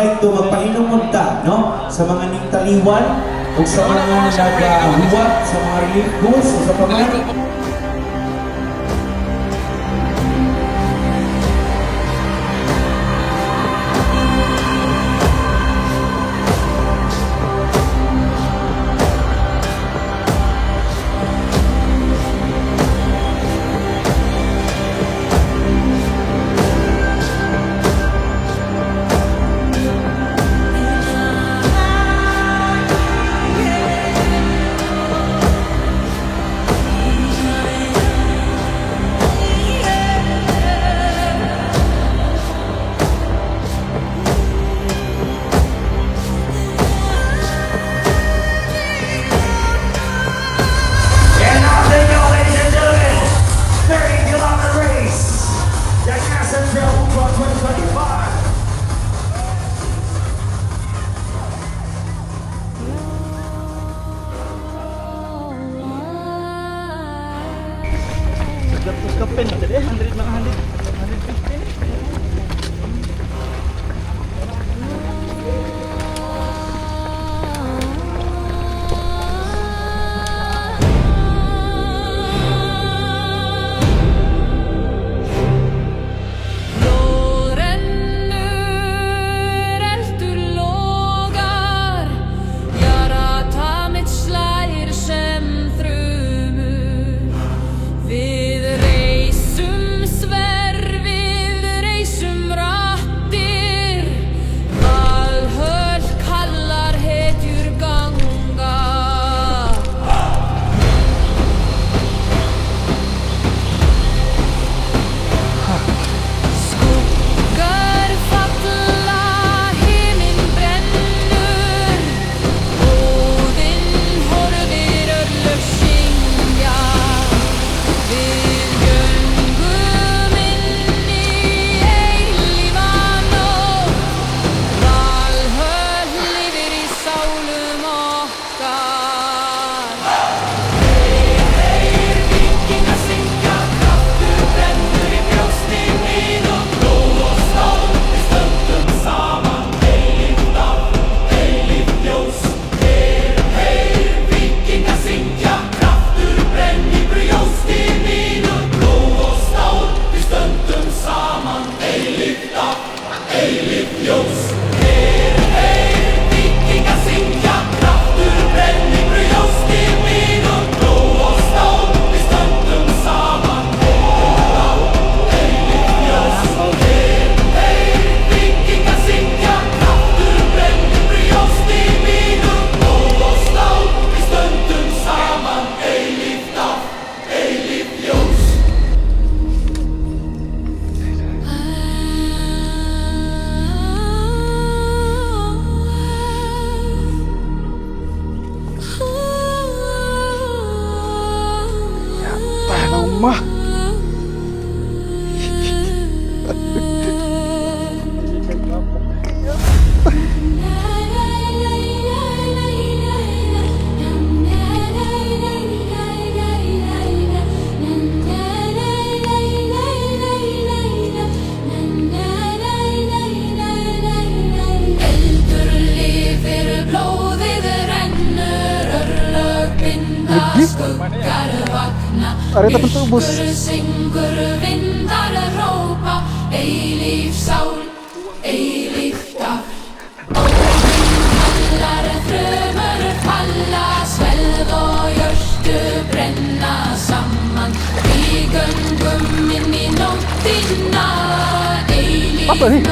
like to magpainom munta, no? Sa mga ningtaliwan, o sa mga nag-huwat, sa mga relief goods, o sa pamay. Tapos kapen tadi 100 mga 150. mah. Are det på buss? Apa nih?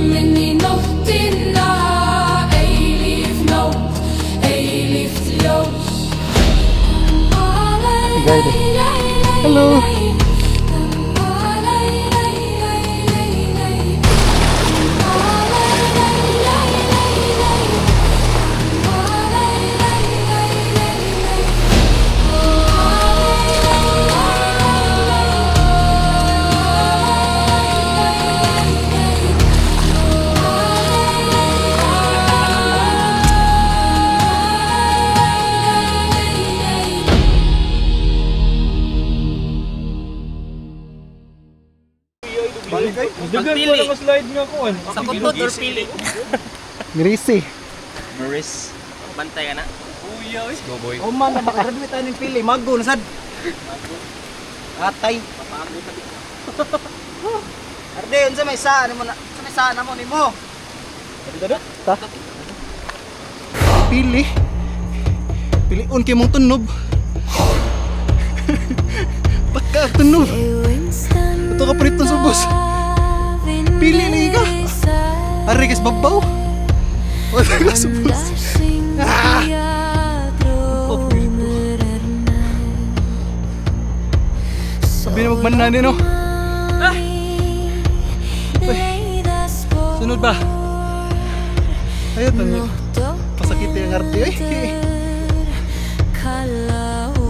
minni nóttina, eilíf nótt, eilíft ljós. Guide. Hello. Dugan ko na slide nga ko. Sa kutot or pili? Mirisi. Maris. Bantay ka na? Kuya, oy. Go boy. O man, makagraduate tayo ng pili. Mago na sad. Atay. Arde, yun sa may saan mo na. Sa may saan mo ni mo. Ta. Pili. Piliun kay mong tunob. Pagka tunob. Ito ka prito sa ubos. Pili lagi ka. Ari kas babaw. Wala ka sa ubos. Ah! Oh, sabi na magmanan no. Ah! Uy. Sunod ba? Ayun tanyo. Pasakit yung harte eh.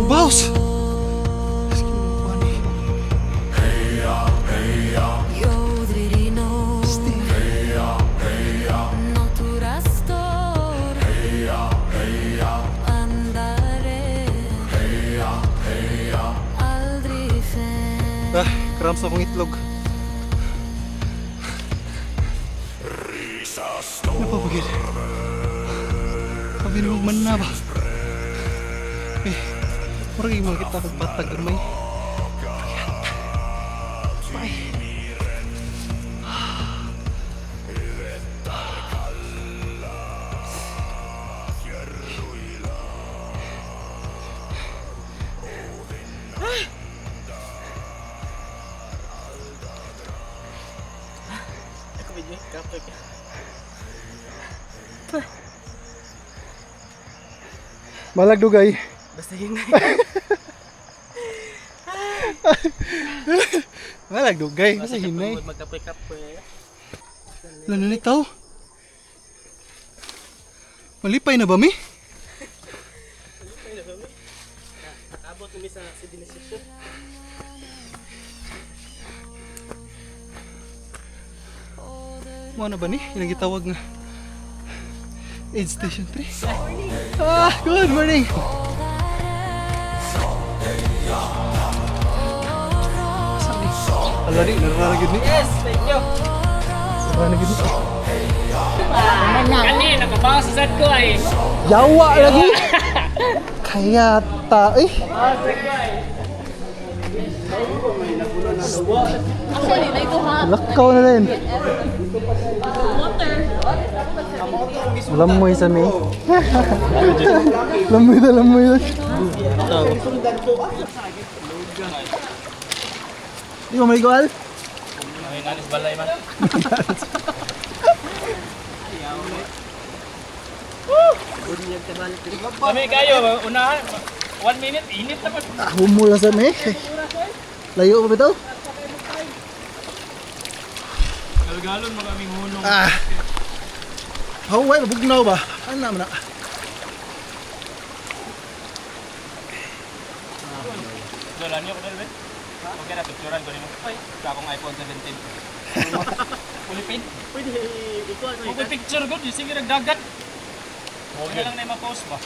Baus. Ah, cramps akong itlog. Napapagid. Sabi na magman na ba? Eh, mura kayo mga kita pagpatag gamay. Bye. Malag dugay. Basta yun na. Malag dugay. Basta hinay. Magka-pick-up. Lalo na ikaw. Malipay na ba mi? Abot kami sa destination. Mo na ba ni? Yung gitawag nga aid station 3. Ah, good morning. Alari, nararagid ni. Yes, thank you. Nararagid ni. Kani, nakabawas sa sad ko ay. Yawa lagi. Kaya ta eh. Actually, na ito ha. Lakaw na rin. Lamoy sa mi. Lamoy na lamoy na. Di mo may goal? Ay, nalis balay man. Kami kayo, unahan. 1 minute, init na pa. Ah, humulasan eh. Layo pa ba ito? Galgalon mo kaming hunong. Ah. Hawai, bugnaw ba? Ano naman na? Dolan niyo ko dali. Okay na, picturean ko nimo. Ay, sa akong iPhone 17. Ulipin. Pwede ikaw. Okay, picture ko, di sige nagdagat. Okay lang na ma-post ba?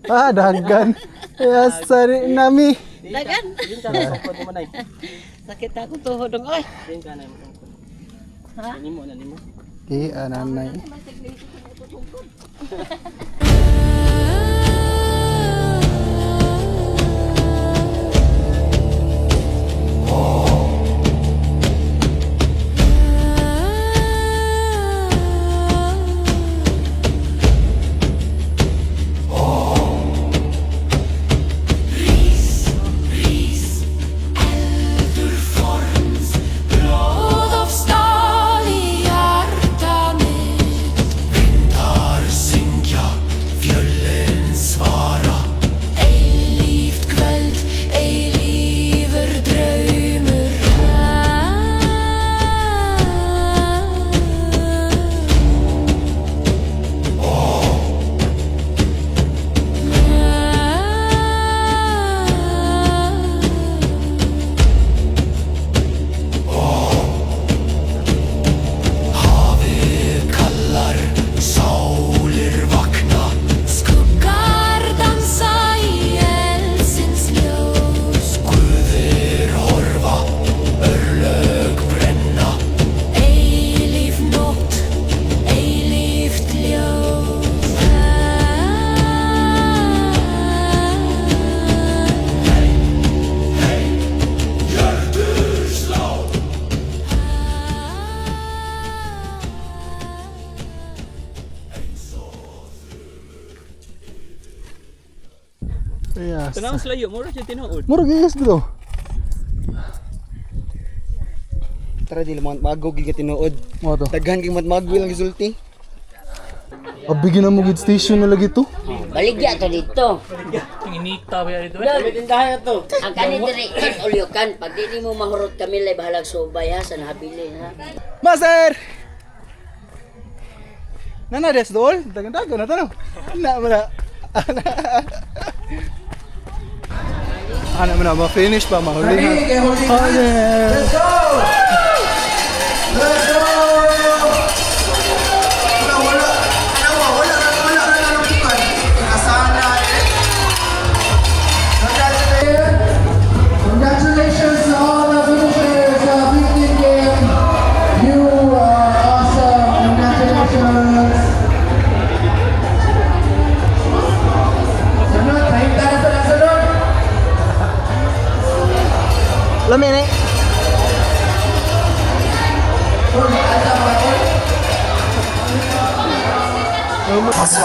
Ah, dagan. Yes, sari nami. Dagan. Sakit ako tuhod dong oy. Ha? Nimo na nimo. Okay, ananay. Yes. Tanang slayo, mura siya tinuod. Murag yes dito. Tara di lamang magog giga tinuod. Mo to. Daghan kay magwil ang gisulti. Abigin na mo gid station na lagi to. Baligya to dito. Inita ba yan ito? Tindahan na to. Ang kanin diri is ulyokan. Pag di mo mahurot kami lay bahalag subay ha sa nabili ha. Master! Nana des dol, dagan-dagan na tanong. Na mo na. Ana mo na ma-finish pa mahuli na. Ready? Kaya huli na. Ayan. Let's go! Let's go! Wala na nalukipan. Kasana eh. Congratulations to all the finishers of Weekend Game. You are awesome. Congratulations. Sunod, mahigta na sa sunod. Lami ni. Ata mga